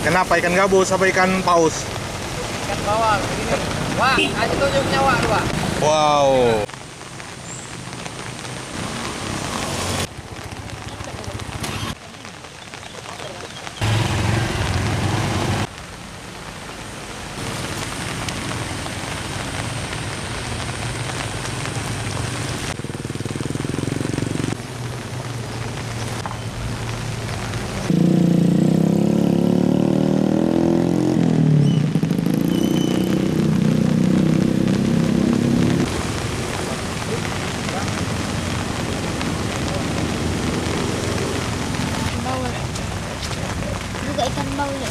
Kenapa ikan gabus apa ikan paus? Ikan bawal begini. Wah, kasih tunjuknya Wak, Wak. Wow. Bawal. Juga ikan bawal ya.